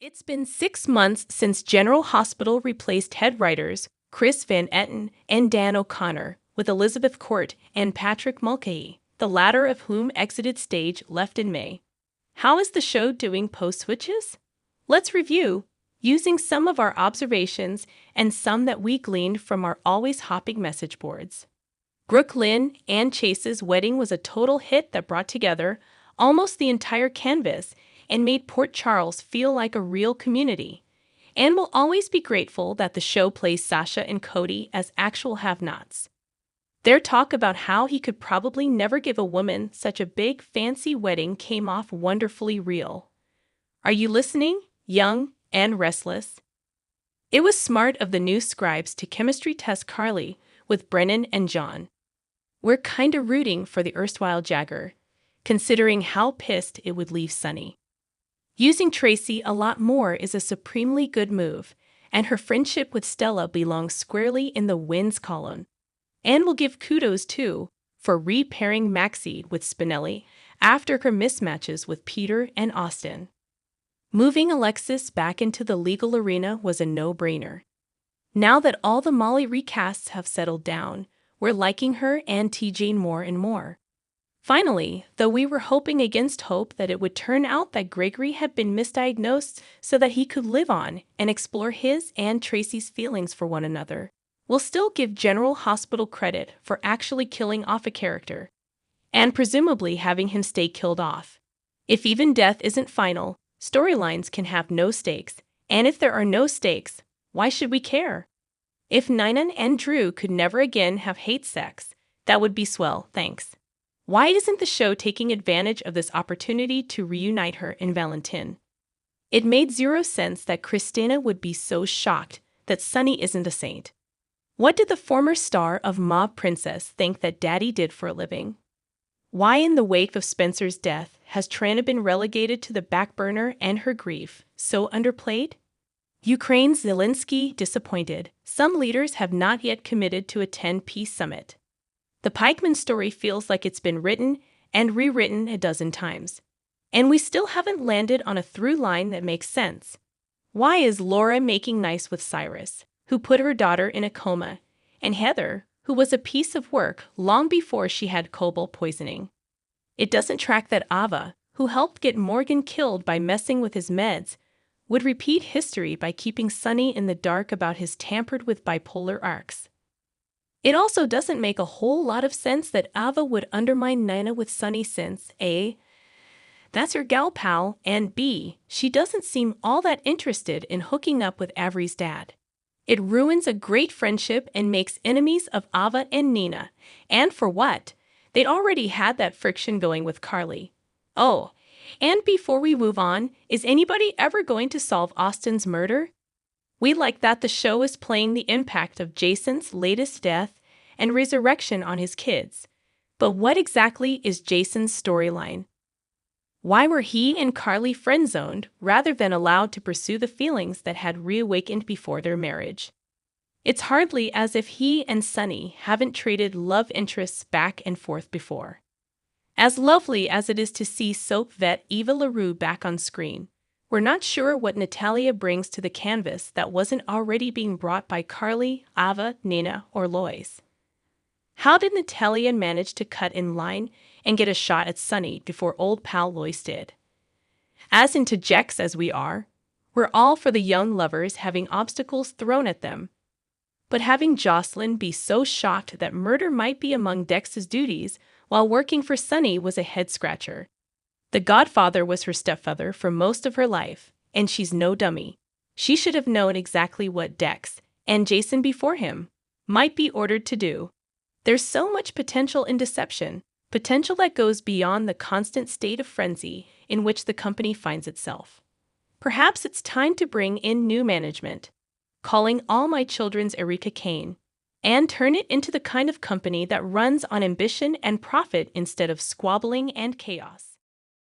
It's been 6 months since General Hospital replaced head writers Chris Van Etten and Dan O'Connor with Elizabeth Court and Patrick Mulcahy, the latter of whom exited stage left in May. How is the show doing post-switches? Let's review, using some of our observations and some that we gleaned from our always hopping message boards. Brooke Lynn and Chase's wedding was a total hit that brought together almost the entire canvas and made Port Charles feel like a real community. And we'll always be grateful that the show plays Sasha and Cody as actual have-nots. Their talk about how he could probably never give a woman such a big, fancy wedding came off wonderfully real. Are you listening, young and restless? It was smart of the new scribes to chemistry test Carly with Brennan and John. We're kinda rooting for the erstwhile Jagger, considering how pissed it would leave Sunny. Using Tracy a lot more is a supremely good move, and her friendship with Stella belongs squarely in the wins column. And we'll give kudos, too, for re-pairing Maxie with Spinelli after her mismatches with Peter and Austin. Moving Alexis back into the legal arena was a no-brainer. Now that all the Molly recasts have settled down, we're liking her and TJ more and more. Finally, though we were hoping against hope that it would turn out that Gregory had been misdiagnosed so that he could live on and explore his and Tracy's feelings for one another, we'll still give General Hospital credit for actually killing off a character, and presumably having him stay killed off. If even death isn't final, storylines can have no stakes, and if there are no stakes, why should we care? If Nina and Drew could never again have hate sex, that would be swell, thanks. Why isn't the show taking advantage of this opportunity to reunite her and Valentin? It made zero sense that Christina would be so shocked that Sunny isn't a saint. What did the former star of Mob Princess think that Daddy did for a living? Why in the wake of Spencer's death has Trina been relegated to the back burner and her grief so underplayed? Ukraine's Zelensky disappointed. Some leaders have not yet committed to attend peace summit. The Pikeman story feels like it's been written and rewritten a dozen times. And we still haven't landed on a through line that makes sense. Why is Laura making nice with Cyrus, who put her daughter in a coma, and Heather, who was a piece of work long before she had cobalt poisoning? It doesn't track that Ava, who helped get Morgan killed by messing with his meds, would repeat history by keeping Sunny in the dark about his tampered with bipolar arcs. It also doesn't make a whole lot of sense that Ava would undermine Nina with Sunny since A, that's her gal pal, and B, she doesn't seem all that interested in hooking up with Avery's dad. It ruins a great friendship and makes enemies of Ava and Nina. And for what? They'd already had that friction going with Carly. Oh, and before we move on, is anybody ever going to solve Austin's murder? We like that the show is playing the impact of Jason's latest death and resurrection on his kids. But what exactly is Jason's storyline? Why were he and Carly friend-zoned rather than allowed to pursue the feelings that had reawakened before their marriage? It's hardly as if he and Sunny haven't traded love interests back and forth before. As lovely as it is to see soap vet Eva LaRue back on screen, we're not sure what Natalia brings to the canvas that wasn't already being brought by Carly, Ava, Nina, or Lois. How did Natalia manage to cut in line and get a shot at Sunny before old pal Lois did? As into Jex as we are, we're all for the young lovers having obstacles thrown at them. But having Jocelyn be so shocked that murder might be among Dex's duties while working for Sunny was a head-scratcher. The godfather was her stepfather for most of her life, and she's no dummy. She should have known exactly what Dex, and Jason before him, might be ordered to do. There's so much potential in deception, potential that goes beyond the constant state of frenzy in which the company finds itself. Perhaps it's time to bring in new management, calling All My Children's Erika Kane, and turn it into the kind of company that runs on ambition and profit instead of squabbling and chaos.